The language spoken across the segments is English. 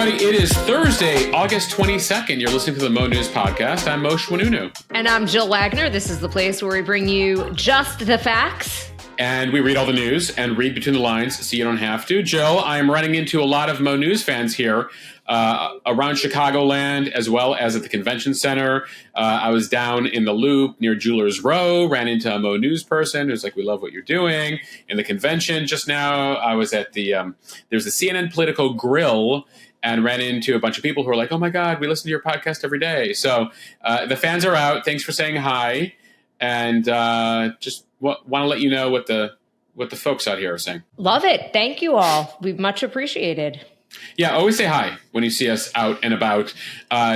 everybody. It is Thursday, August 22nd. You're listening to the Mo News Podcast. I'm Moshe Wanunu. And I'm Jill Wagner. This is the place where we bring you just the facts. And we read all the news and read between the lines so you don't have to. Jill, I am running into a lot of Mo News fans here around Chicagoland as well as at the convention center. I was down in the Loop near Jewelers Row, ran into a Mo News person who's like, we love what you're doing. In the convention just now, I was at there's the CNN Politico Grill and ran into a bunch of people who are like, oh my God, we listen to your podcast every day. So the fans are out. Thanks for saying hi. And just want to let you know what the folks out here are saying. Love it. Thank you all. We've much appreciated. Yeah, always say hi when you see us out and about.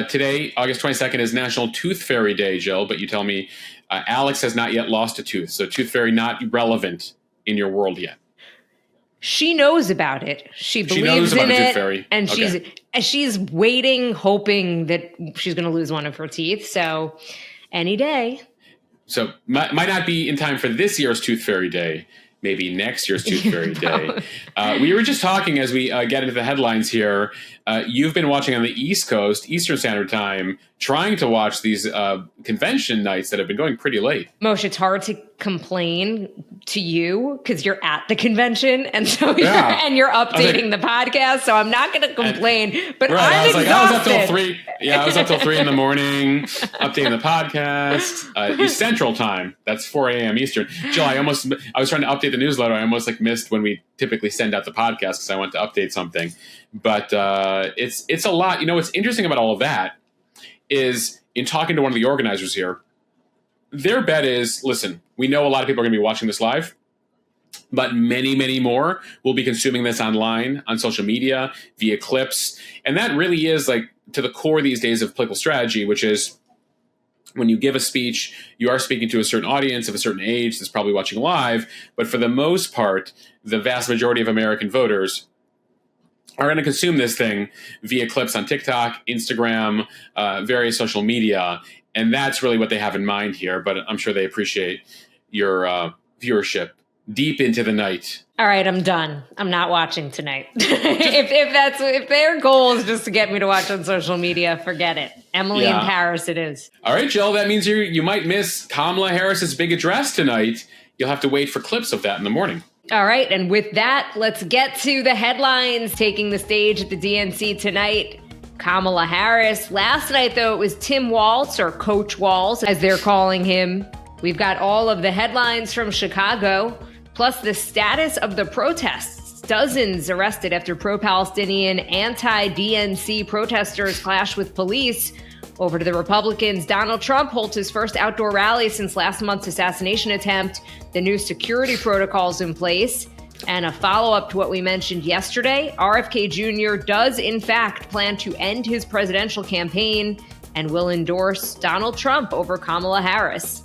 Today, August 22nd, is National Tooth Fairy Day, Jill, but you tell me Alex has not yet lost a tooth, so Tooth Fairy not relevant in your world yet. She knows about it. She believes in it, fairy. And she's waiting, hoping that she's going to lose one of her teeth. So any day. So might not be in time for this year's Tooth Fairy Day. Maybe next year's Tooth Fairy Day. We were just talking as we get into the headlines here. You've been watching on the East Coast, Eastern Standard Time, trying to watch these convention nights that have been going pretty late. Moshe, it's hard to complain to you because you're at the convention and so you're updating the podcast. So I'm not going to complain, but I'm exhausted. I was up till 3. Yeah, I was up till 3 in the morning updating the podcast. Central Time. That's 4 a.m. Eastern. Jill, I was trying to update the newsletter. I almost missed when we typically send out the podcast because I went to update something. But it's a lot. You know, what's interesting about all of that is in talking to one of the organizers here, their bet is, listen, we know a lot of people are going to be watching this live, but many, many more will be consuming this online, on social media, via clips. And that really is to the core these days of political strategy, which is when you give a speech, you are speaking to a certain audience of a certain age that's probably watching live. But for the most part, the vast majority of American voters are going to consume this thing via clips on TikTok, Instagram, various social media. And that's really what they have in mind here. But I'm sure they appreciate your viewership deep into the night. All right, I'm done. I'm not watching tonight. if their goal is just to get me to watch on social media, forget it. Emily in Paris it is. All right, Jill, that means you might miss Kamala Harris's big address tonight. You'll have to wait for clips of that in the morning. All right, and with that, let's get to the headlines. Taking the stage at the DNC tonight, Kamala Harris. Last night, though, it was Tim Walz, or Coach Walz, as they're calling him. We've got all of the headlines from Chicago, plus the status of the protests. Dozens arrested after pro-Palestinian, anti-DNC protesters clash with police. Over to the Republicans, Donald Trump holds his first outdoor rally since last month's assassination attempt, the new security protocols in place, and a follow-up to what we mentioned yesterday. RFK Jr. does, in fact, plan to end his presidential campaign and will endorse Donald Trump over Kamala Harris.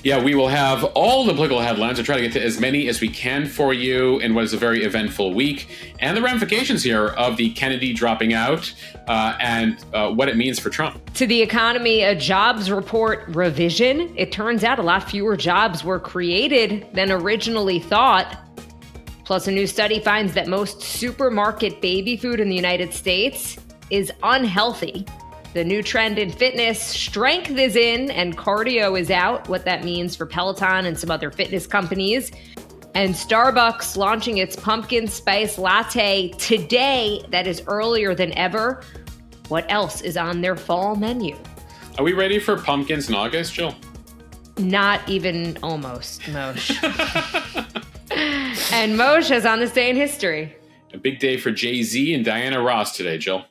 Yeah, we will have all the political headlines. I'll try to get to as many as we can for you in what is a very eventful week, and the ramifications here of the Kennedy dropping out and what it means for Trump. To the economy, a jobs report revision. It turns out a lot fewer jobs were created than originally thought. Plus, a new study finds that most supermarket baby food in the United States is unhealthy. The new trend in fitness, strength is in and cardio is out, what that means for Peloton and some other fitness companies. And Starbucks launching its pumpkin spice latte today. That is earlier than ever. What else is on their fall menu? Are we ready for pumpkins in August, Jill? Not even almost, Moshe. And Moshe is on this day in history. A big day for Jay-Z and Diana Ross today, Jill.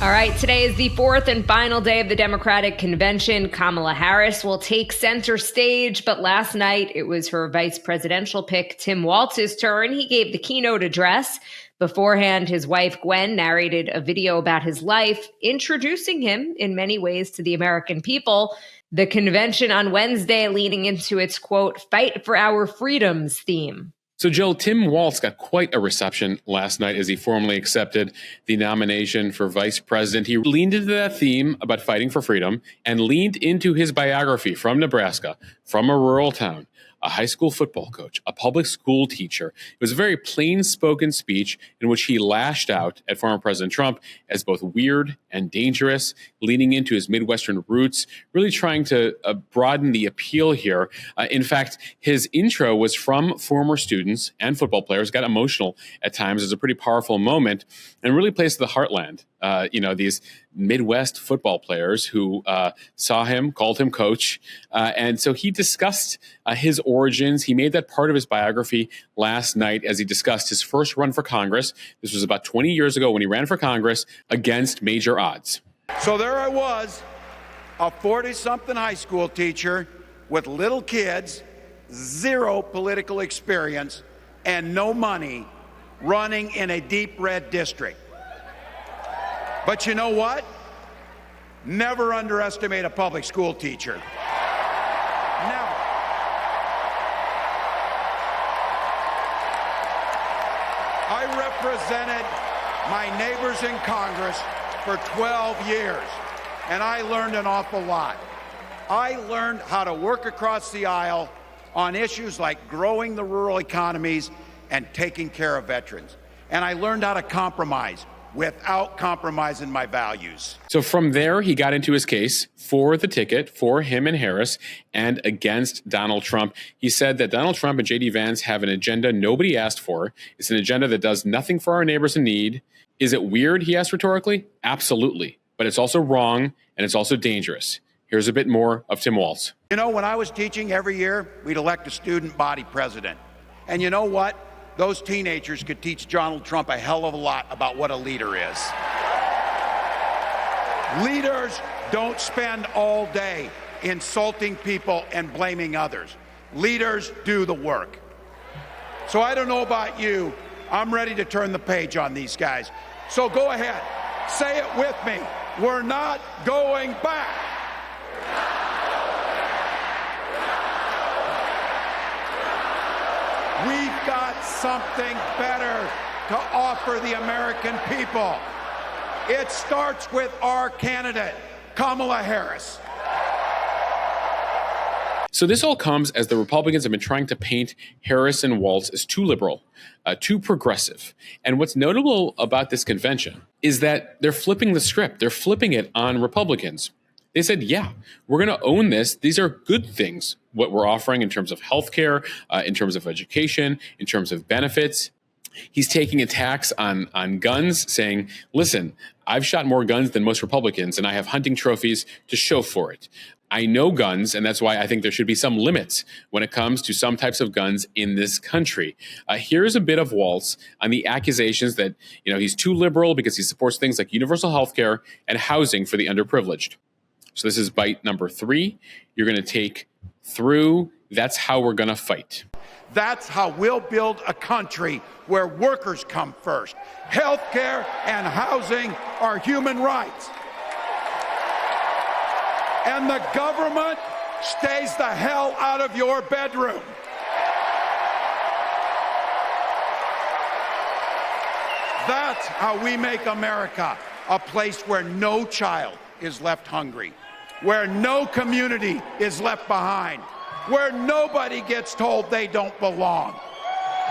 All right, today is the fourth and final day of the Democratic Convention. Kamala Harris will take center stage, but last night it was her vice presidential pick, Tim Walz's turn. He gave the keynote address. Beforehand, his wife, Gwen, narrated a video about his life, introducing him in many ways to the American people. The convention on Wednesday leading into its, quote, fight for our freedoms theme. So, Jill, Tim Walz got quite a reception last night as he formally accepted the nomination for vice president. He leaned into that theme about fighting for freedom and leaned into his biography from Nebraska, from a rural town, a high school football coach, a public school teacher. It was a very plain-spoken speech in which he lashed out at former President Trump as both weird and dangerous, leaning into his Midwestern roots, really trying to broaden the appeal here. In fact, his intro was from former students and football players, got emotional at times. It was a pretty powerful moment and really plays to the heartland. These Midwest football players who saw him, called him coach. And so he discussed his origins. He made that part of his biography last night as he discussed his first run for Congress. This was about 20 years ago when he ran for Congress against major odds. So there I was, a 40-something high school teacher with little kids, zero political experience, and no money, running in a deep red district. But you know what? Never underestimate a public school teacher. Never. I represented my neighbors in Congress for 12 years, and I learned an awful lot. I learned how to work across the aisle on issues like growing the rural economies and taking care of veterans. And I learned how to compromise without compromising my values. So from there, he got into his case for the ticket for him and Harris and against Donald Trump. He said that Donald Trump and J.D. Vance have an agenda nobody asked for. It's an agenda that does nothing for our neighbors in need. Is it weird, he asked rhetorically? Absolutely. But it's also wrong, and it's also dangerous. Here's a bit more of Tim Walz. You know, when I was teaching every year, we'd elect a student body president. And you know what? Those teenagers could teach Donald Trump a hell of a lot about what a leader is. Leaders don't spend all day insulting people and blaming others. Leaders do the work. So I don't know about you. I'm ready to turn the page on these guys. So go ahead. Say it with me. We're not going back. We've got something better to offer the American people. It starts with our candidate, Kamala Harris. So this all comes as the Republicans have been trying to paint Harris and Walz as too liberal, too progressive. And what's notable about this convention is that they're flipping the script. They're flipping it on Republicans. They said, yeah, we're going to own this. These are good things, what we're offering in terms of healthcare, in terms of education, in terms of benefits. He's taking attacks on guns, saying, listen, I've shot more guns than most Republicans, and I have hunting trophies to show for it. I know guns, and that's why I think there should be some limits when it comes to some types of guns in this country. Here's a bit of Walz on the accusations that he's too liberal because he supports things like universal health care and housing for the underprivileged. So this is bite number 3. You're going to take through. That's how we're going to fight. That's how we'll build a country where workers come first. Healthcare and housing are human rights. And the government stays the hell out of your bedroom. That's how we make America a place where no child is left hungry, where no community is left behind, where nobody gets told they don't belong.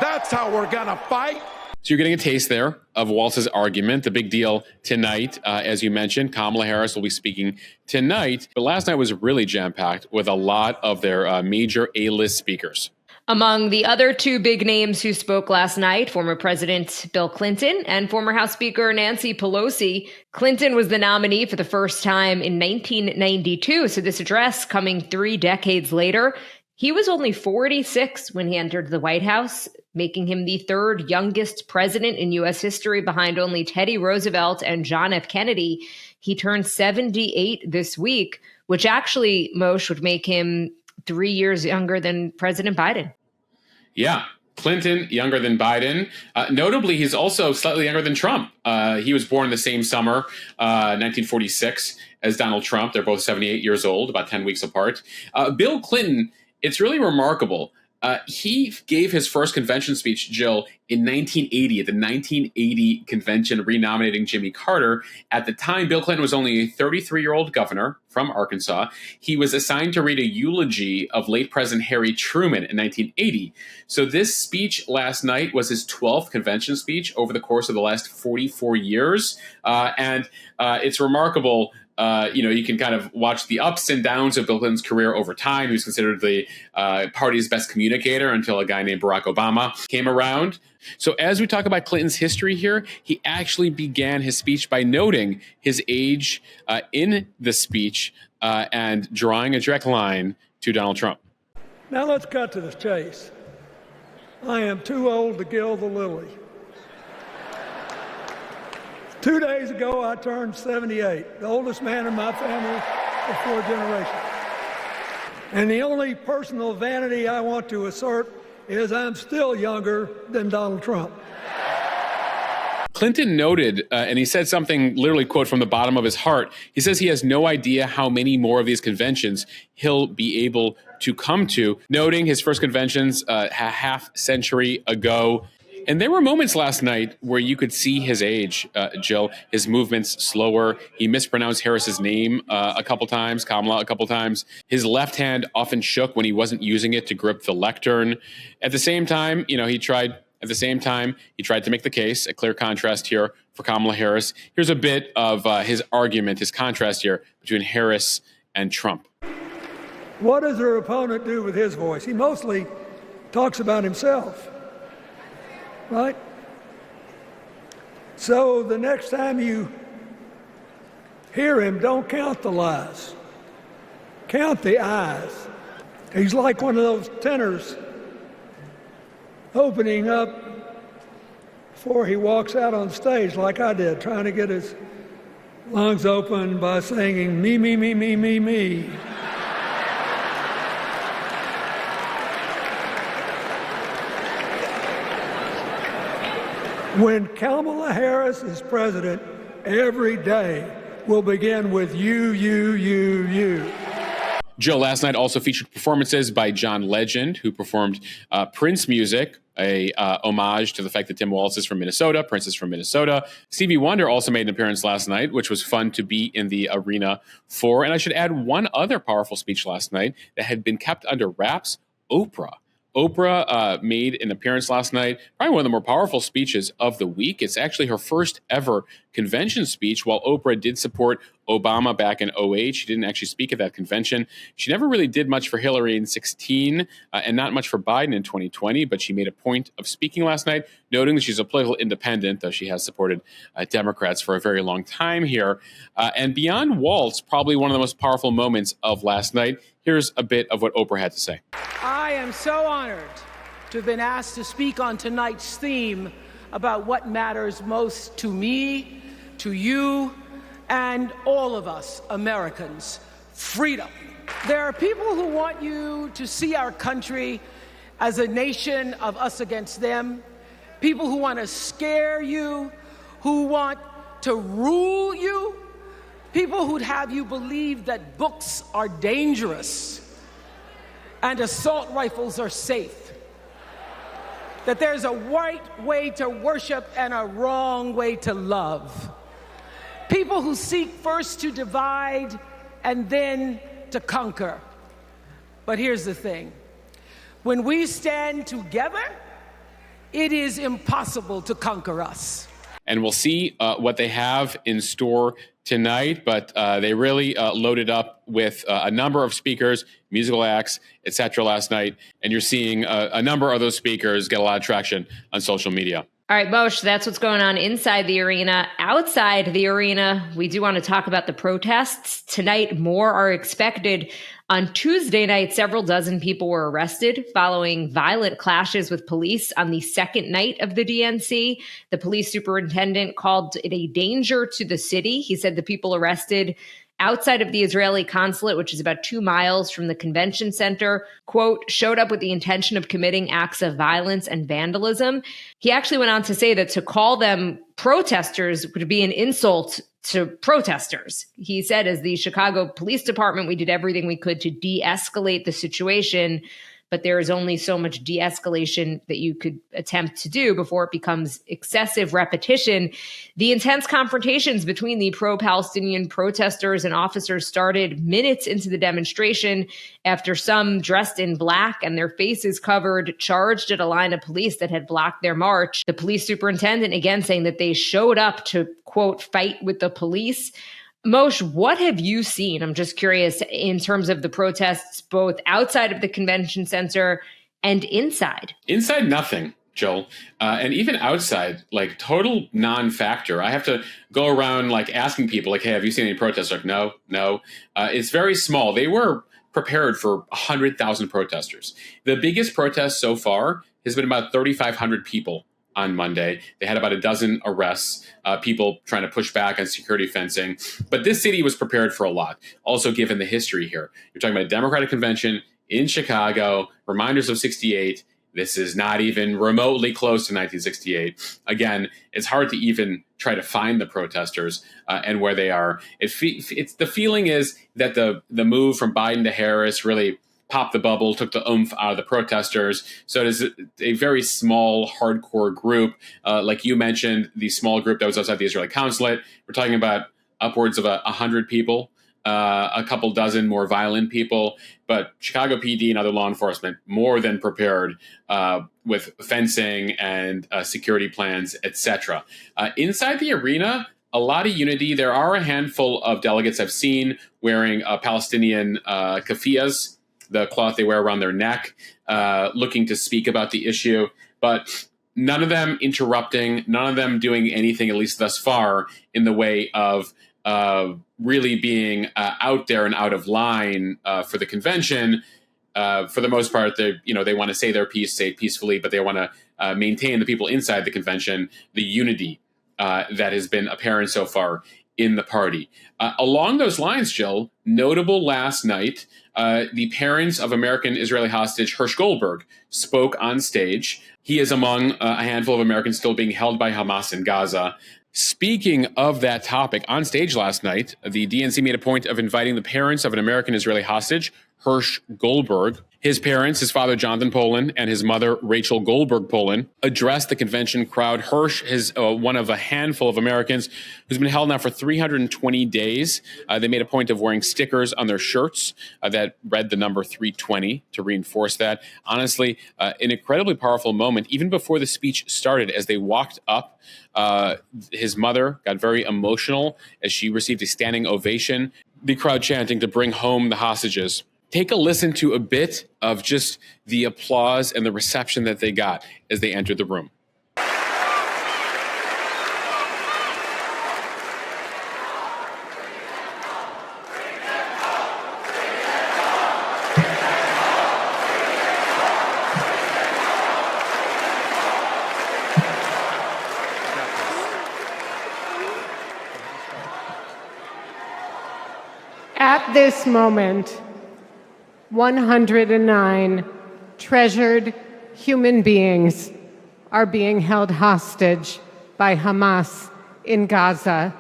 That's how we're going to fight. So you're getting a taste there of Walz's argument. The big deal tonight, as you mentioned, Kamala Harris will be speaking tonight. But last night was really jam-packed with a lot of their major A-list speakers. Among the other 2 big names who spoke last night, former President Bill Clinton and former House Speaker Nancy Pelosi. Clinton was the nominee for the first time in 1992, so this address coming 3 decades later. He was only 46 when he entered the White House, making him the 3rd youngest president in U.S. history behind only Teddy Roosevelt and John F. Kennedy. He turned 78 this week, which actually, Moshe, would make him 3 years younger than President Biden. Yeah, Clinton younger than Biden. Notably, he's also slightly younger than Trump. He was born the same summer, 1946, as Donald Trump. They're both 78 years old, about 10 weeks apart. Bill Clinton, it's really remarkable. He gave his first convention speech, Jill, in 1980 at the 1980 convention renominating Jimmy Carter. At the time, Bill Clinton was only a 33-year-old governor from Arkansas. He was assigned to read a eulogy of late President Harry Truman in 1980. So this speech last night was his 12th convention speech over the course of the last 44 years. And it's remarkable. You can kind of watch the ups and downs of Bill Clinton's career over time. He was considered the party's best communicator until a guy named Barack Obama came around. So as we talk about Clinton's history here, he actually began his speech by noting his age in the speech and drawing a direct line to Donald Trump. Now let's cut to the chase. I am too old to gild the lily. 2 days ago, I turned 78, the oldest man in my family of 4 generations. And the only personal vanity I want to assert is I'm still younger than Donald Trump. Clinton noted, and he said something literally, quote, from the bottom of his heart. He says he has no idea how many more of these conventions he'll be able to come to, noting his first conventions a half century ago. And there were moments last night where you could see his age, Jill, his movements slower. He mispronounced Harris's name a couple times, Kamala a couple times. His left hand often shook when he wasn't using it to grip the lectern. At the same time, he tried to make the case, a clear contrast here for Kamala Harris. Here's a bit of his argument, his contrast here between Harris and Trump. What does her opponent do with his voice? He mostly talks about himself. Right? So the next time you hear him, don't count the lies. Count the eyes. He's like one of those tenors opening up before he walks out on stage like I did, trying to get his lungs open by singing, me, me, me, me, me, me. When Kamala Harris is president, every day will begin with you, you, you, you. Jill, last night also featured performances by John Legend, who performed Prince music, a homage to the fact that Tim Walz is from Minnesota, Prince is from Minnesota. Stevie Wonder also made an appearance last night, which was fun to be in the arena for. And I should add one other powerful speech last night that had been kept under wraps, Oprah. Oprah made an appearance last night, probably one of the more powerful speeches of the week. It's actually her first ever convention speech. While Oprah did support Obama back in 2008, she didn't actually speak at that convention. She never really did much for Hillary in 2016 and not much for Biden in 2020, but she made a point of speaking last night, noting that she's a political independent, though she has supported Democrats for a very long time here. And beyond Walz, probably one of the most powerful moments of last night. Here's a bit of what Oprah had to say. I am so honored to have been asked to speak on tonight's theme about what matters most to me, to you, and all of us Americans, freedom. There are people who want you to see our country as a nation of us against them, people who want to scare you, who want to rule you, people who'd have you believe that books are dangerous and assault rifles are safe, that there's a right way to worship and a wrong way to love. People who seek first to divide and then to conquer. But here's the thing. When we stand together, it is impossible to conquer us. And we'll see what they have in store tonight, but they really loaded up with a number of speakers, musical acts, etc. last night, and you're seeing a number of those speakers get a lot of traction on social media. All right, Moshe, that's what's going on inside the arena. Outside the arena, we do want to talk about the protests. Tonight, more are expected. On Tuesday night, several dozen people were arrested following violent clashes with police on the second night of the DNC. The police superintendent called it a danger to the city. He said the people arrested outside of the Israeli consulate, which is about 2 miles from the convention center, quote, showed up with the intention of committing acts of violence and vandalism. He actually went on to say that to call them protesters would be an insult to protesters. He said, as the Chicago Police Department, we did everything we could to de-escalate the situation, but there is only so much de-escalation that you could attempt to do before it becomes excessive repetition. The intense confrontations between the pro-Palestinian protesters and officers started minutes into the demonstration after some dressed in black and their faces covered charged at a line of police that had blocked their march. The police superintendent again saying that they showed up to, quote, fight with the police. Moshe, what have you seen? I'm just curious in terms of the protests, both outside of the convention center and inside. Inside, nothing, Joel. And even outside, like total non-factor. I have to go around like asking people like, hey, have you seen any protests? Like, no. It's very small. They were prepared for 100,000 protesters. The biggest protest so far has been about 3,500 people on Monday. They had about a dozen arrests, people trying to push back on security fencing. But this city was prepared for a lot, also given the history here. You're talking about a Democratic convention in Chicago, reminders of 68. This is not even remotely close to 1968. Again, it's hard to even try to find the protesters and where they are. It's the feeling is that the move from Biden to Harris really popped the bubble, took the oomph out of the protesters. So it is a very small, hardcore group. Like you mentioned, the small group that was outside the Israeli consulate. We're talking about upwards of 100 people, a couple dozen more violent people. But Chicago PD and other law enforcement more than prepared with fencing and security plans, etc. Inside the arena, a lot of unity. There are a handful of delegates I've seen wearing Palestinian keffiyehs, the cloth they wear around their neck, looking to speak about the issue. But none of them interrupting, none of them doing anything, at least thus far, in the way of really being out there and out of line for the convention. For the most part, they want to say their piece, say it peacefully, but they want to maintain the people inside the convention, the unity that has been apparent so far in the party. Along those lines, Jill, notable last night, the parents of American Israeli hostage Hirsch Goldberg spoke on stage. He is among a handful of Americans still being held by Hamas in Gaza. Speaking of that topic, on stage last night, the DNC made a point of inviting the parents of an American Israeli hostage, Hirsch Goldberg. His parents, his father, Jonathan Polin, and his mother, Rachel Goldberg Polin, addressed the convention crowd. Hirsch is one of a handful of Americans who's been held now for 320 days. They made a point of wearing stickers on their shirts that read the number 320 to reinforce that. Honestly, an incredibly powerful moment, even before the speech started, as they walked up. His mother got very emotional as she received a standing ovation, the crowd chanting to bring home the hostages. Take a listen to a bit of just the applause and the reception that they got as they entered the room. At this moment, 109 treasured human beings are being held hostage by Hamas in Gaza.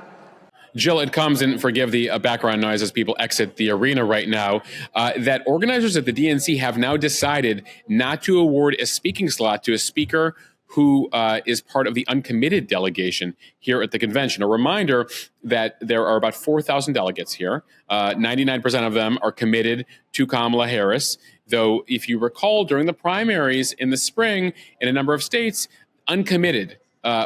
Jill, it comes, and forgive the background noise as people exit the arena right now, that organizers at the DNC have now decided not to award a speaking slot to a speaker who is part of the Uncommitted delegation here at the convention. A reminder that there are about 4,000 delegates here. 99% of them are committed to Kamala Harris, though if you recall, during the primaries in the spring in a number of states, Uncommitted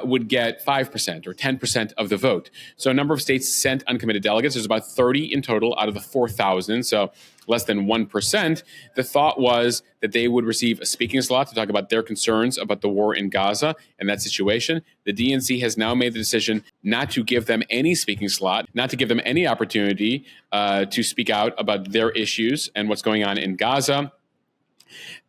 would get 5% or 10% of the vote. So a number of states sent uncommitted delegates. There's about 30 in total out of the 4,000, so less than 1%. The thought was that they would receive a speaking slot to talk about their concerns about the war in Gaza and that situation. The DNC has now made the decision not to give them any speaking slot, not to give them any opportunity to speak out about their issues and what's going on in Gaza.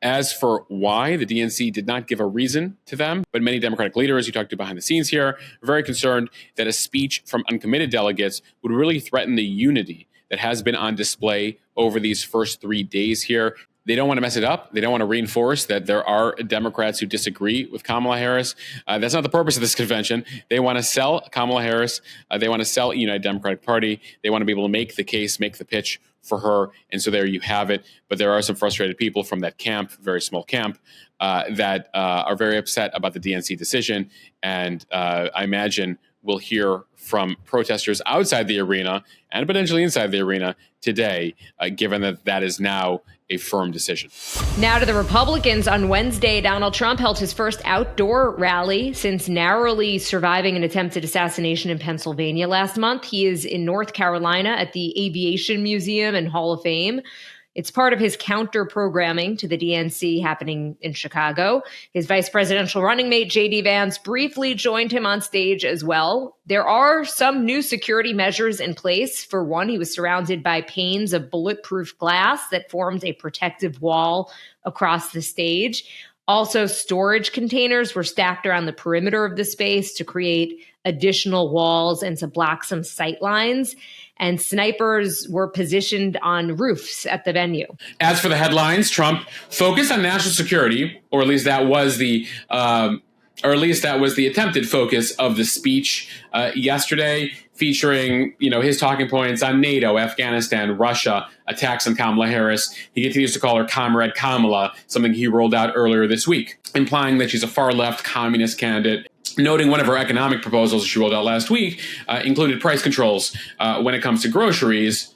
As for why, the DNC did not give a reason to them, but many Democratic leaders you talked to behind the scenes here are very concerned that a speech from uncommitted delegates would really threaten the unity that has been on display over these first 3 days here. They don't want to mess it up. They don't want to reinforce that there are Democrats who disagree with Kamala Harris. That's not the purpose of this convention. They want to sell Kamala Harris. They want to sell a United Democratic Party. They want to be able to make the case, make the pitch for her. And so there you have it. But there are some frustrated people from that camp, very small camp, that are very upset about the DNC decision. And I imagine we'll hear from protesters outside the arena and potentially inside the arena today, given that that is now a firm decision. Now to the Republicans. On Wednesday, Donald Trump held his first outdoor rally since narrowly surviving an attempted assassination in Pennsylvania last month. He is in North Carolina at the Aviation Museum and Hall of Fame. It's part of his counter-programming to the DNC happening in Chicago. His vice presidential running mate, J.D. Vance, briefly joined him on stage as well. There are some new security measures in place. For one, he was surrounded by panes of bulletproof glass that formed a protective wall across the stage. Also, storage containers were stacked around the perimeter of the space to create additional walls and to block some sight lines. And snipers were positioned on roofs at the venue. As for the headlines, Trump focused on national security, or at least that was the attempted focus of the speech yesterday, featuring his talking points on NATO, Afghanistan, Russia, attacks on Kamala Harris. He continues to call her Comrade Kamala, something he rolled out earlier this week, implying that she's a far-left communist candidate. Noting one of her economic proposals she rolled out last week included price controls when it comes to groceries,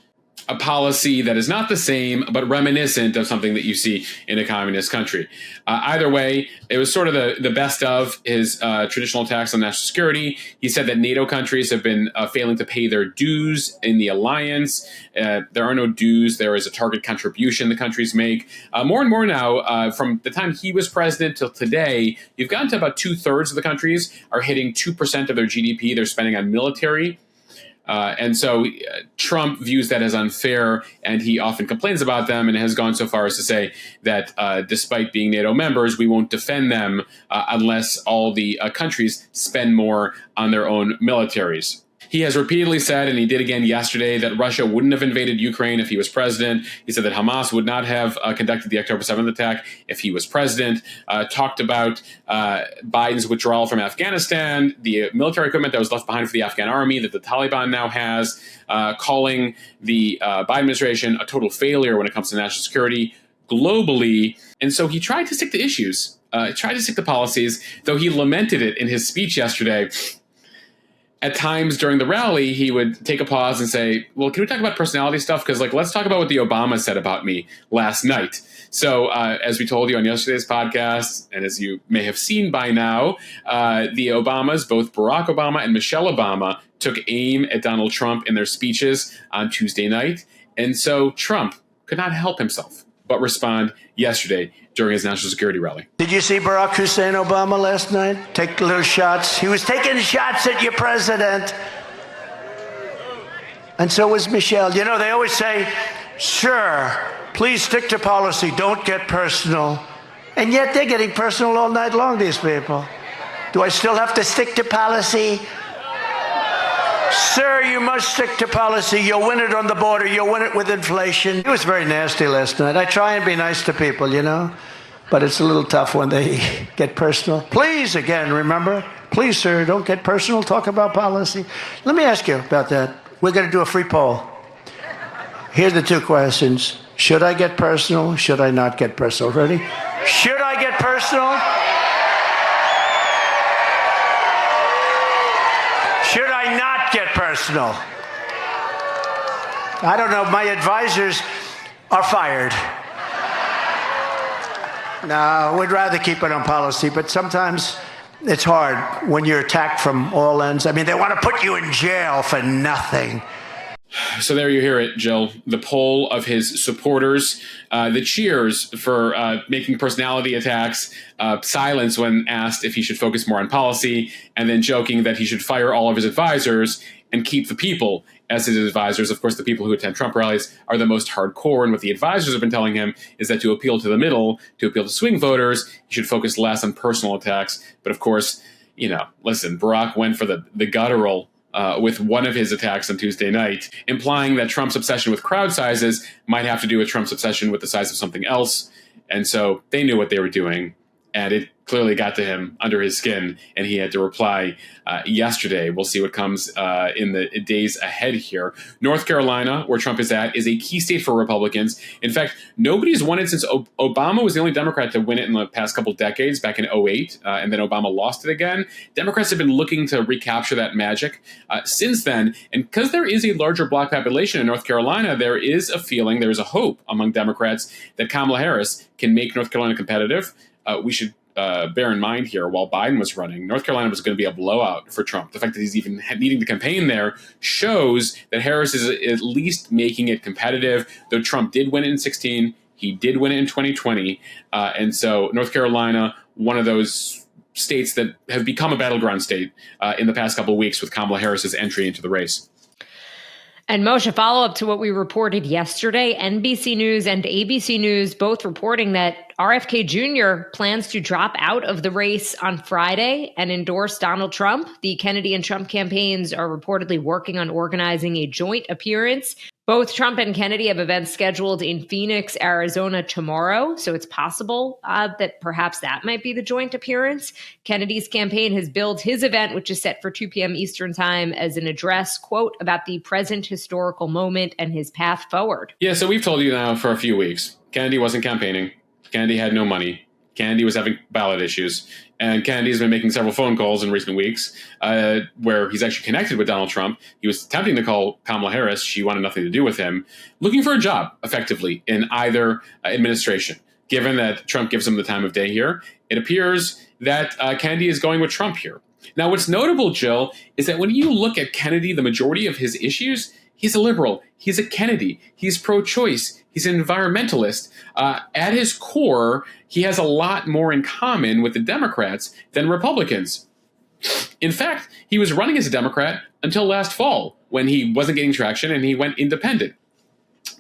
a policy that is not the same, but reminiscent of something that you see in a communist country. Either way, it was sort of the best of his traditional attacks on national security. He said that NATO countries have been failing to pay their dues in the alliance. There are no dues. There is a target contribution the countries make. More and more now, from the time he was president till today, you've gotten to about 2/3 of the countries are hitting 2% of their GDP they're spending on military. And so Trump views that as unfair, and he often complains about them and has gone so far as to say that despite being NATO members, we won't defend them unless all the countries spend more on their own militaries. He has repeatedly said, and he did again yesterday, that Russia wouldn't have invaded Ukraine if he was president. He said that Hamas would not have conducted the October 7th attack if he was president. Talked about Biden's withdrawal from Afghanistan, the military equipment that was left behind for the Afghan army that the Taliban now has, calling the Biden administration a total failure when it comes to national security globally. And so he tried to stick to issues, tried to stick to policies, though he lamented it in his speech yesterday. At times during the rally, he would take a pause and say, well, can we talk about personality stuff? Because, let's talk about what the Obamas said about me last night. So, as we told you on yesterday's podcast, and as you may have seen by now, the Obamas, both Barack Obama and Michelle Obama, took aim at Donald Trump in their speeches on Tuesday night. And so Trump could not help himself but respond yesterday during his national security rally. Did you see Barack Hussein Obama last night? Take little shots. He was taking shots at your president. And so was Michelle. They always say, sure, please stick to policy. Don't get personal. And yet they're getting personal all night long, these people. Do I still have to stick to policy? Sir, you must stick to policy. You'll win it on the border. You'll win it with inflation. It was very nasty last night. I try and be nice to people, but it's a little tough when they get personal. Please, again, remember, please, sir, don't get personal. Talk about policy. Let me ask you about that. We're going to do a free poll. Here are the two questions. Should I get personal? Should I not get personal? Ready? Should I get personal? Should I not get personal? I don't know. My advisors are fired. No, we'd rather keep it on policy, but sometimes it's hard when you're attacked from all ends. I mean, they want to put you in jail for nothing. So there you hear it, Jill. The poll of his supporters, the cheers for making personality attacks, silence when asked if he should focus more on policy, and then joking that he should fire all of his advisors and keep the people as his advisors. Of course, the people who attend Trump rallies are the most hardcore, and what the advisors have been telling him is that to appeal to the middle, to appeal to swing voters, he should focus less on personal attacks. But of course, listen, Barack went for the guttural with one of his attacks on Tuesday night, implying that Trump's obsession with crowd sizes might have to do with Trump's obsession with the size of something else. And so they knew what they were doing. And it clearly got to him under his skin, and he had to reply yesterday. We'll see what comes in the days ahead here. North Carolina, where Trump is at, is a key state for Republicans. In fact, nobody's won it since Obama was the only Democrat to win it in the past couple decades, back in 2008, and then Obama lost it again. Democrats have been looking to recapture that magic since then. And because there is a larger black population in North Carolina, there is a feeling, there is a hope among Democrats that Kamala Harris can make North Carolina competitive. We should bear in mind here, while Biden was running, North Carolina was going to be a blowout for Trump. The fact that he's even needing to campaign there shows that Harris is at least making it competitive, though Trump did win it in 2016. He did win it in 2020. And so North Carolina, one of those states that have become a battleground state in the past couple of weeks with Kamala Harris's entry into the race. And Moshe, follow up to what we reported yesterday, NBC News and ABC News both reporting that RFK Jr. plans to drop out of the race on Friday and endorse Donald Trump. The Kennedy and Trump campaigns are reportedly working on organizing a joint appearance. Both Trump and Kennedy have events scheduled in Phoenix, Arizona tomorrow, so it's possible that perhaps that might be the joint appearance. Kennedy's campaign has billed his event, which is set for 2 p.m. Eastern time, as an address, quote, about the present historical moment and his path forward. Yeah, so we've told you now for a few weeks, Kennedy wasn't campaigning. Kennedy had no money. Kennedy was having ballot issues. And Kennedy's been making several phone calls in recent weeks where he's actually connected with Donald Trump. He was attempting to call Kamala Harris. She wanted nothing to do with him, looking for a job, effectively, in either administration. Given that Trump gives him the time of day here, it appears that Kennedy is going with Trump here. Now, what's notable, Jill, is that when you look at Kennedy, the majority of his issues, he's a liberal. He's a Kennedy. He's pro-choice. He's an environmentalist. At his core, he has a lot more in common with the Democrats than Republicans. In fact, he was running as a Democrat until last fall, when he wasn't getting traction and he went independent.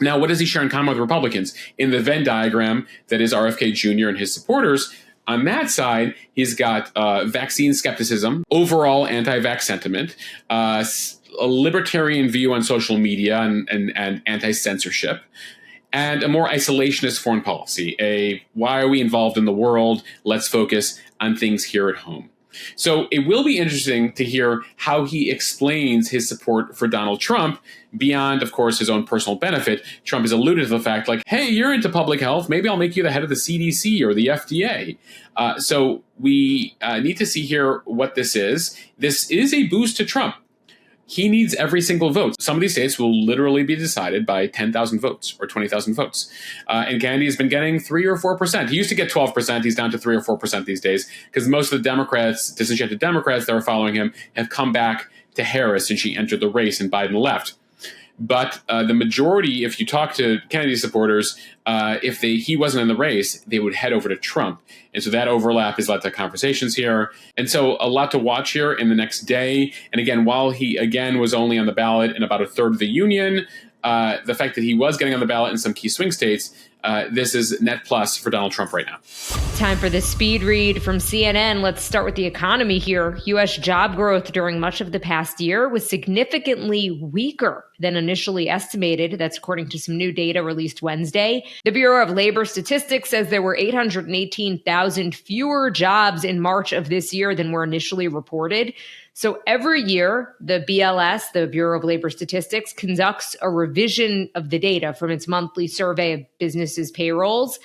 Now, what does he share in common with Republicans? In the Venn diagram that is RFK Jr. and his supporters, on that side, he's got vaccine skepticism, overall anti-vax sentiment, a libertarian view on social media and anti-censorship, and a more isolationist foreign policy. Why are we involved in the world? Let's focus on things here at home. So it will be interesting to hear how he explains his support for Donald Trump beyond, of course, his own personal benefit. Trump has alluded to the fact, like, hey, you're into public health. Maybe I'll make you the head of the CDC or the FDA. So we need to see here what this is. This is a boost to Trump. He needs every single vote. Some of these states will literally be decided by 10,000 votes or 20,000 votes. And Kennedy has been getting 3 or 4%. He used to get 12%. He's down to 3 or 4% these days because most of the Democrats, disenchanted Democrats that are following him, have come back to Harris since she entered the race and Biden left. But the majority, if you talk to Kennedy supporters, if he wasn't in the race, they would head over to Trump. And so that overlap has led to conversations here. And so a lot to watch here in the next day. And again, while he, again, was only on the ballot in about a third of the union, the fact that he was getting on the ballot in some key swing states, this is net plus for Donald Trump right now. Time for the speed read from CNN. Let's start with the economy here. U.S. job growth during much of the past year was significantly weaker than initially estimated. That's according to some new data released Wednesday. The Bureau of Labor Statistics says there were 818,000 fewer jobs in March of this year than were initially reported. So every year, the BLS, the Bureau of Labor Statistics, conducts a revision of the data from its monthly survey of businesses' payrolls.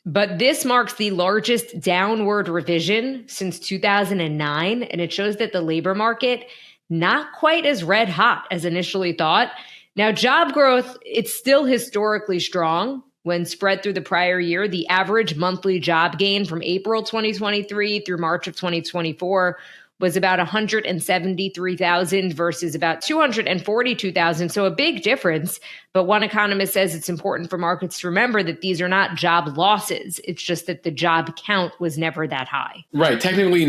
But this marks the largest downward revision since 2009, and it shows that the labor market not quite as red hot as initially thought. Now, job growth, it's still historically strong. When spread through the prior year, the average monthly job gain from April 2023 through March of 2024 was about 173,000 versus about 242,000. So a big difference. But one economist says it's important for markets to remember that these are not job losses. It's just that the job count was never that high. Right. Technically,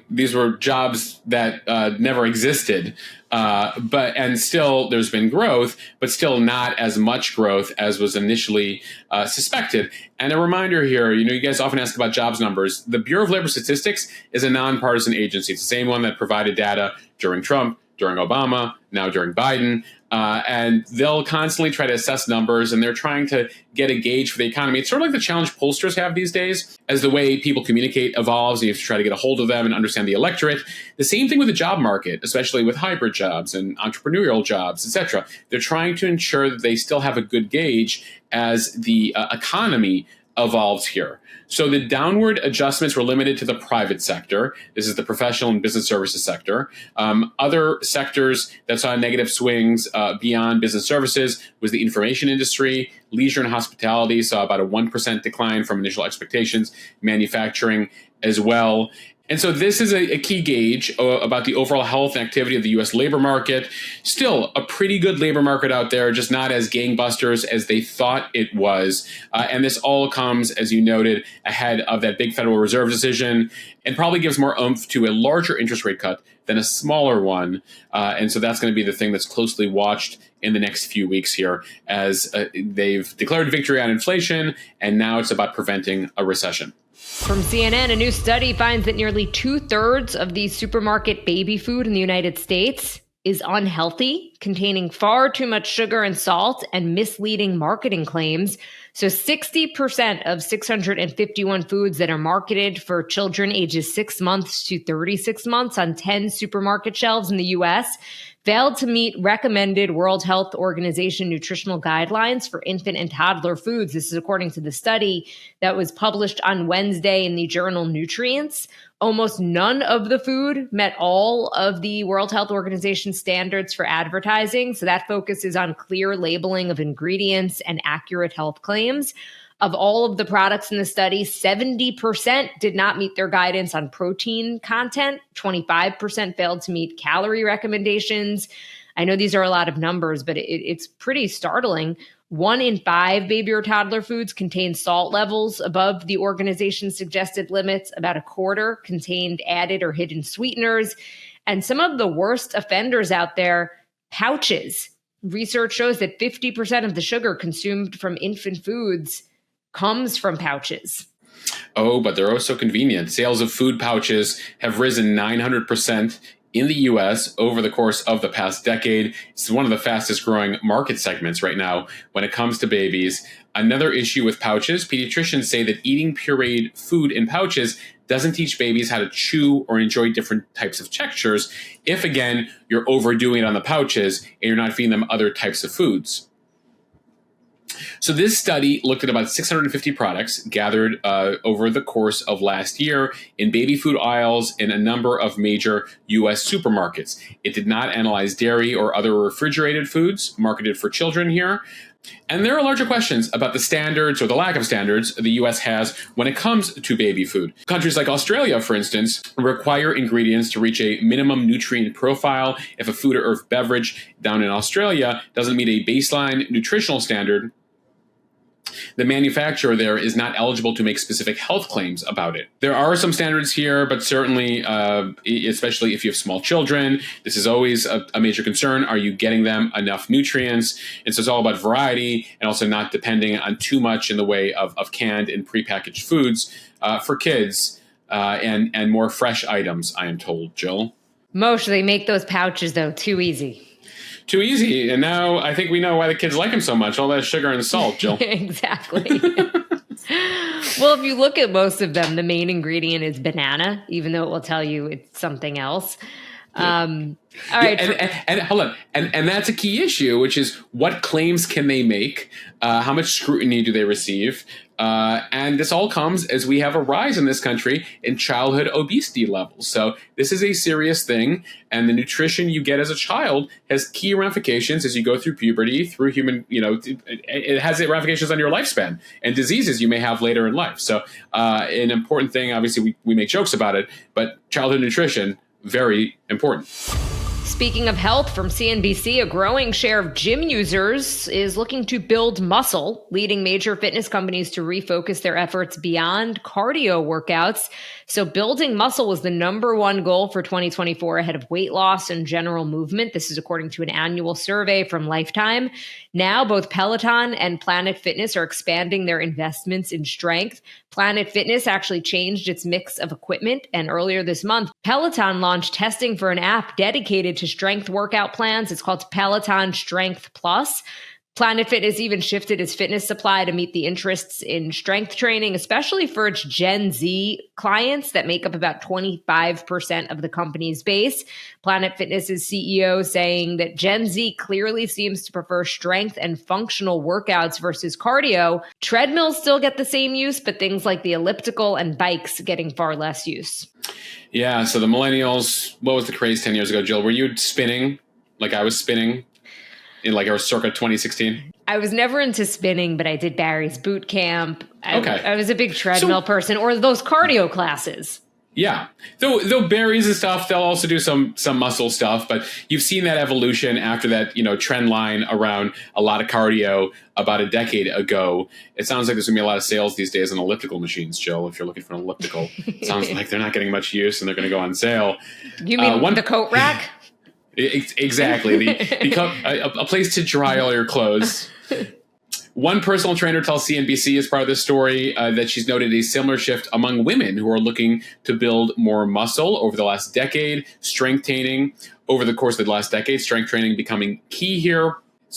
these were jobs that never existed. And still there's been growth, but still not as much growth as was initially suspected. And a reminder here, you guys often ask about jobs numbers. The Bureau of Labor Statistics is a nonpartisan agency. It's the same one that provided data during Trump, during Obama, now during Biden. and they'll constantly try to assess numbers, and they're trying to get a gauge for the economy. It's sort of like the challenge pollsters have these days. As the way people communicate evolves, you have to try to get a hold of them and understand the electorate. The same thing with the job market, especially with hybrid jobs and entrepreneurial jobs, etc. They're trying to ensure that they still have a good gauge as the economy evolves here. So the downward adjustments were limited to the private sector. This is the professional and business services sector. Other sectors that saw negative swings beyond business services was the information industry. Leisure and hospitality saw about a 1% decline from initial expectations. Manufacturing as well. And so this is a key gauge about the overall health and activity of the U.S. labor market. Still a pretty good labor market out there, just not as gangbusters as they thought it was. And this all comes, as you noted, ahead of that big Federal Reserve decision, and probably gives more oomph to a larger interest rate cut than a smaller one. And so that's going to be the thing that's closely watched in the next few weeks here, as they've declared victory on inflation, and now it's about preventing a recession. From CNN, a new study finds that nearly 2/3 of the supermarket baby food in the United States is unhealthy, containing far too much sugar and salt and misleading marketing claims. So 60% of 651 foods that are marketed for children ages 6 months to 36 months on 10 supermarket shelves in the U.S. failed to meet recommended World Health Organization nutritional guidelines for infant and toddler foods. This is according to the study that was published on Wednesday in the journal Nutrients. Almost none of the food met all of the World Health Organization standards for advertising. So that focuses on clear labeling of ingredients and accurate health claims. Of all of the products in the study, 70% did not meet their guidance on protein content. 25% failed to meet calorie recommendations. I know these are a lot of numbers, but it's pretty startling. 1 in 5 baby or toddler foods contain salt levels above the organization's suggested limits. About a quarter contained added or hidden sweeteners. And some of the worst offenders out there, pouches. Research shows that 50% of the sugar consumed from infant foods comes from pouches. Oh, but they're also convenient. Sales of food pouches have risen 900% in the U.S. over the course of the past decade. It's one of the fastest growing market segments right now when it comes to babies. Another issue with pouches, pediatricians say that eating pureed food in pouches doesn't teach babies how to chew or enjoy different types of textures if, again, you're overdoing it on the pouches and you're not feeding them other types of foods. So this study looked at about 650 products gathered over the course of last year in baby food aisles in a number of major U.S. supermarkets. It did not analyze dairy or other refrigerated foods marketed for children here. And there are larger questions about the standards or the lack of standards the U.S. has when it comes to baby food. Countries like Australia, for instance, require ingredients to reach a minimum nutrient profile. If a food or beverage down in Australia doesn't meet a baseline nutritional standard, the manufacturer there is not eligible to make specific health claims about it. There are some standards here, but certainly, especially if you have small children, this is always a major concern. Are you getting them enough nutrients? And so it's all about variety and also not depending on too much in the way of canned and prepackaged foods for kids and more fresh items, I am told, Jill. Moshe, they make those pouches, though, too easy. Too easy. And now I think we know why the kids like them so much. All that sugar and salt, Jill. Exactly. Well, if you look at most of them, the main ingredient is banana, even though it will tell you it's something else. All right. And hold on. And that's a key issue, which is what claims can they make? How much scrutiny do they receive? And this all comes as we have a rise in this country in childhood obesity levels. So this is a serious thing. And the nutrition you get as a child has key ramifications as you go through puberty, through human, it has ramifications on your lifespan and diseases you may have later in life. So an important thing, obviously, we make jokes about it, but childhood nutrition, very important. Speaking of health, from CNBC, a growing share of gym users is looking to build muscle, leading major fitness companies to refocus their efforts beyond cardio workouts. So building muscle was the #1 goal for 2024 ahead of weight loss and general movement. This is according to an annual survey from Lifetime. Now, both Peloton and Planet Fitness are expanding their investments in strength. Planet Fitness actually changed its mix of equipment, and earlier this month, Peloton launched testing for an app dedicated to to strength workout plans. It's called Peloton Strength Plus. Planet Fitness even shifted its fitness supply to meet the interests in strength training, especially for its Gen Z clients that make up about 25% of the company's base. Planet Fitness's CEO saying that Gen Z clearly seems to prefer strength and functional workouts versus cardio. Treadmills still get the same use, but things like the elliptical and bikes getting far less use. Yeah, so the millennials, what was the craze 10 years ago, Jill? Were you spinning like I was spinning? In like our circa 2016? I was never into spinning, but I did Barry's boot camp. I was a big treadmill person, or those cardio classes. Yeah. Though berries and stuff, they'll also do some muscle stuff, but you've seen that evolution after that, trend line around a lot of cardio about a decade ago. It sounds like there's gonna be a lot of sales these days on elliptical machines, Jill. If you're looking for an elliptical, it sounds like they're not getting much use and they're gonna go on sale. You mean the coat rack? Exactly. A place to dry all your clothes. One personal trainer tells CNBC as part of this story that she's noted a similar shift among women who are looking to build more muscle over the last decade, strength training over the course of the last decade, strength training becoming key here.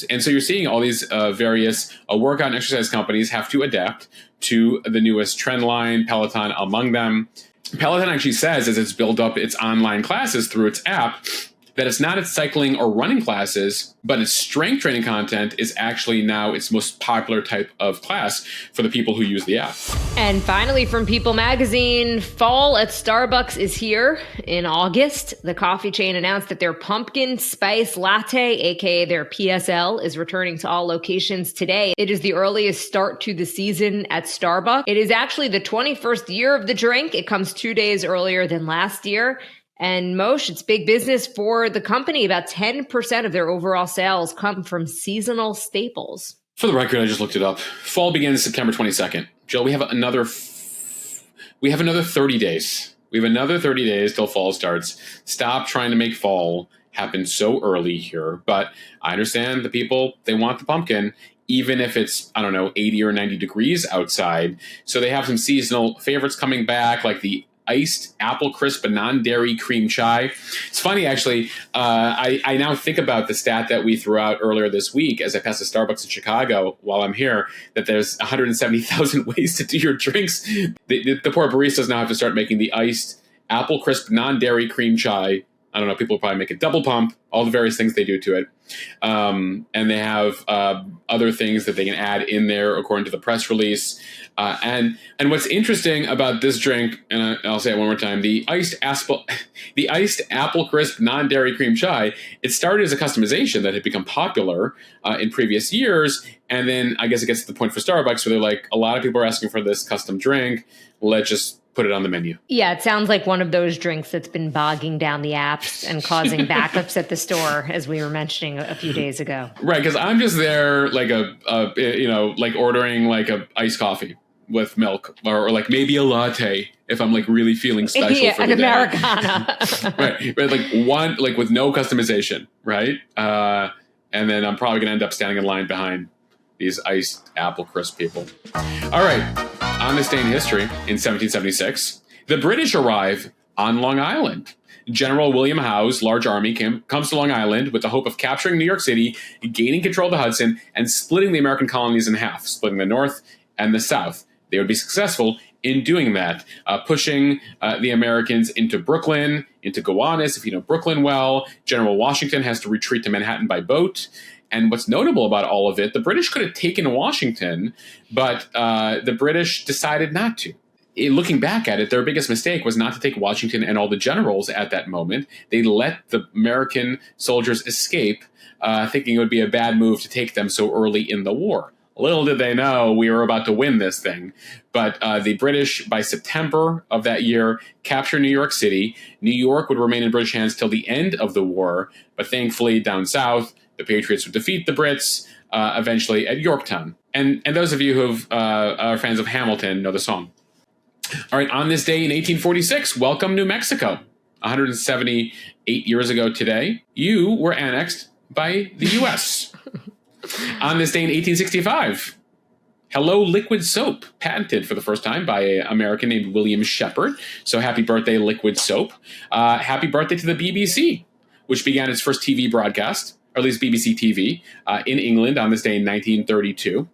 And so you're seeing all these various workout and exercise companies have to adapt to the newest trend line, Peloton among them. Peloton actually says, as it's built up its online classes through its app, that it's not its cycling or running classes, but its strength training content is actually now its most popular type of class for the people who use the app. And finally, from People magazine, fall at Starbucks is here. In August, the coffee chain announced that their pumpkin spice latte, aka their PSL, is returning to all locations today. It is the earliest start to the season at Starbucks. It is actually the 21st year of the drink. It comes 2 days earlier than last year. And Moshe, it's big business for the company. About 10% of their overall sales come from seasonal staples. For the record, I just looked it up. Fall begins September 22nd. Jill, we have another 30 days. We have another 30 days till fall starts. Stop trying to make fall happen so early here. But I understand the people, they want the pumpkin, even if it's, 80 or 90 degrees outside. So they have some seasonal favorites coming back, like the iced apple crisp non-dairy cream chai. It's funny, actually. I now think about the stat that we threw out earlier this week as I passed a Starbucks in Chicago while I'm here, that there's 170,000 ways to do your drinks. The poor baristas now have to start making the iced apple crisp non-dairy cream chai. I don't know, people will probably make a double pump, all the various things they do to it. And they have other things that they can add in there according to the press release. And what's interesting about this drink, and I'll say it one more time, the iced apple crisp non-dairy cream chai, it started as a customization that had become popular in previous years. And then I guess it gets to the point for Starbucks where they're like, a lot of people are asking for this custom drink. Let's just put it on the menu. Yeah, it sounds like one of those drinks that's been bogging down the apps and causing backups at the store, as we were mentioning a few days ago. Right, because I'm just there like like ordering like a iced coffee with milk, or like maybe a latte if I'm like really feeling special for the an day. Americana. right, like one, like with no customization, right? And then I'm probably gonna end up standing in line behind these iced apple crisp people. All right, on this day in history, in 1776, the British arrive on Long Island. General William Howe's large army comes to Long Island with the hope of capturing New York City, gaining control of the Hudson, and splitting the American colonies in half, splitting the North and the South. They would be successful in doing that, pushing the Americans into Brooklyn, into Gowanus. If you know Brooklyn well, General Washington has to retreat to Manhattan by boat. And what's notable about all of it, the British could have taken Washington, but the British decided not to. Looking back at it, their biggest mistake was not to take Washington and all the generals at that moment. They let the American soldiers escape, thinking it would be a bad move to take them so early in the war. Little did they know we were about to win this thing. But the British, by September of that year, captured New York City. New York would remain in British hands till the end of the war. But thankfully, down south, the Patriots would defeat the Brits, eventually at Yorktown. And those of you who are fans of Hamilton know the song. All right, on this day in 1846, welcome New Mexico. 178 years ago today, you were annexed by the U.S. On this day in 1865, Hello Liquid Soap, patented for the first time by an American named William Shepard. So happy birthday, Liquid Soap. Happy birthday to the BBC. which began its first TV broadcast, or at least BBC TV, in England on this day in 1932.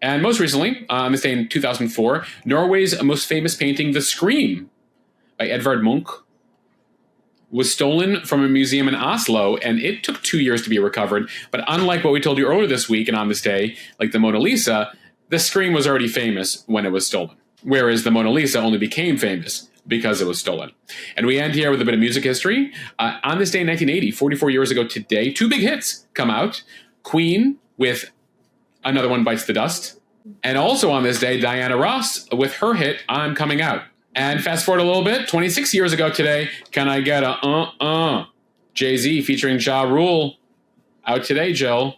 And most recently, on this day in 2004, Norway's most famous painting, The Scream, by Edvard Munch, was stolen from a museum in Oslo, and it took 2 years to be recovered. But unlike what we told you earlier this week and on this day, like the Mona Lisa, The Scream was already famous when it was stolen, whereas the Mona Lisa only became famous because it was stolen. And we end here with a bit of music history. On this day in 1980, 44 years ago today, 2 big hits come out. Queen with Another One Bites the Dust. And also on this day, Diana Ross with her hit, I'm Coming Out. And fast forward a little bit, 26 years ago today, Can I Get a Jay-Z featuring Ja Rule out today, Jill,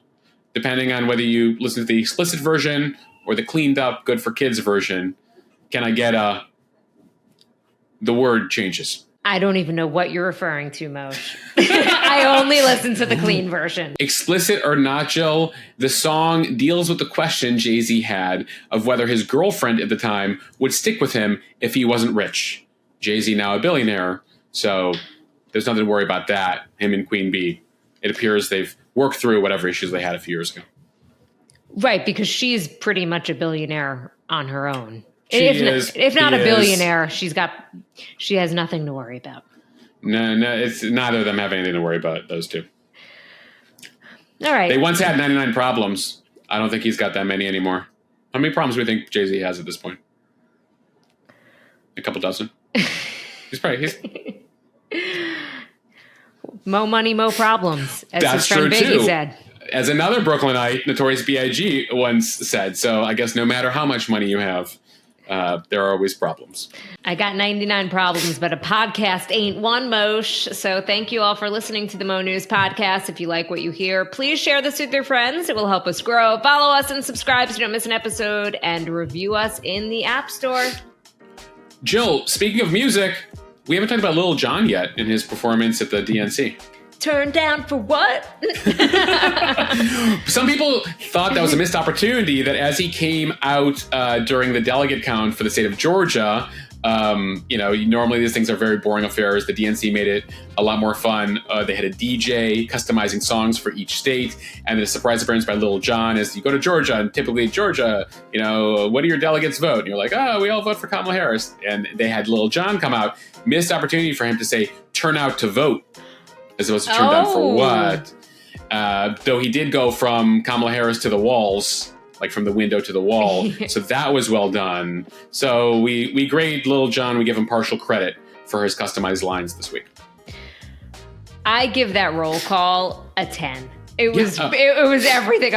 depending on whether you listen to the explicit version or the cleaned up, good for kids version. Can I get the word changes. I don't even know what you're referring to, Moshe. I only listen to the clean version. Explicit or not, Jill, the song deals with the question Jay-Z had of whether his girlfriend at the time would stick with him if he wasn't rich. Jay-Z now a billionaire, so there's nothing to worry about that, him and Queen Bee. It appears they've worked through whatever issues they had a few years ago. Right, because she's pretty much a billionaire on her own. If not a billionaire, she has nothing to worry about. No, it's neither of them have anything to worry about, those two. All right. They once had 99 problems. I don't think he's got that many anymore. How many problems do we think Jay-Z has at this point? A couple dozen? He's Mo money, mo problems, as That's his friend true, Biggie too. said. As another Brooklynite, Notorious B.I.G. once said, so I guess no matter how much money you have, there are always problems. I got 99 problems, but a podcast ain't one, Moshe. So thank you all for listening to the Mo News Podcast. If you like what you hear, please share this with your friends. It will help us grow. Follow us and subscribe so you don't miss an episode, and review us in the App Store. Jill, speaking of music, we haven't talked about Lil Jon yet in his performance at the DNC. Turned down for what? Some people thought that was a missed opportunity, that as he came out during the delegate count for the state of Georgia, normally these things are very boring affairs. The DNC made it a lot more fun. They had a DJ customizing songs for each state, and the surprise appearance by Lil Jon is you go to Georgia, and typically Georgia, what do your delegates vote? And you're like, we all vote for Kamala Harris. And they had Lil Jon come out. Missed opportunity for him to say, turn out to vote, as opposed to turn down for what. Though he did go from Kamala Harris to the walls, like from the window to the wall. So that was well done. So we grade Lil Jon, we give him partial credit for his customized lines this week. I give that roll call a 10. It was everything.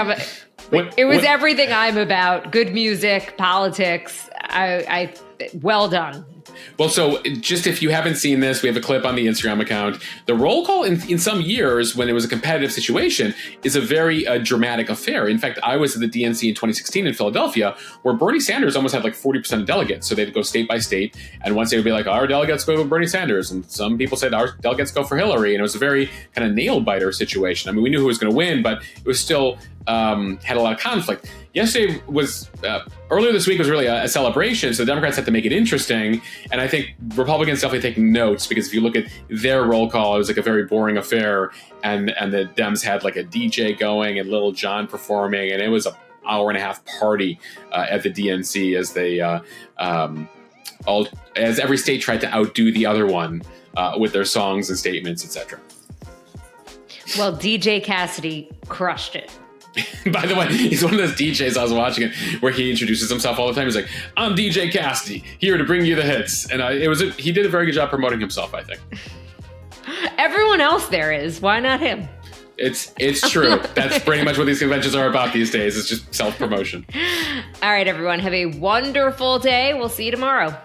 Everything I'm about. Good music, politics. I well done. Well, so just if you haven't seen this, we have a clip on the Instagram account. The roll call in some years, when it was a competitive situation, is a very dramatic affair. In fact, I was at the DNC in 2016 in Philadelphia, where Bernie Sanders almost had like 40% of delegates. So they'd go state by state, and once they would be like, our delegates go with Bernie Sanders, and some people said our delegates go for Hillary, and it was a very kind of nail-biter situation. I mean, we knew who was going to win, but it was still had a lot of conflict. Yesterday was, earlier this week was really a celebration, so the Democrats had to make it interesting, and I think Republicans definitely taking notes, because if you look at their roll call, it was like a very boring affair, and the Dems had like a DJ going and Lil Jon performing, and it was an hour-and-a-half party at the DNC as they, as every state tried to outdo the other one with their songs and statements, etc. Well, DJ Cassidy crushed it. By the way, he's one of those DJs I was watching it where he introduces himself all the time. He's like, I'm DJ Cassidy, here to bring you the hits. And he did a very good job promoting himself, I think. Everyone else there is. Why not him? It's true. That's pretty much what these conventions are about these days. It's just self-promotion. All right, everyone. Have a wonderful day. We'll see you tomorrow.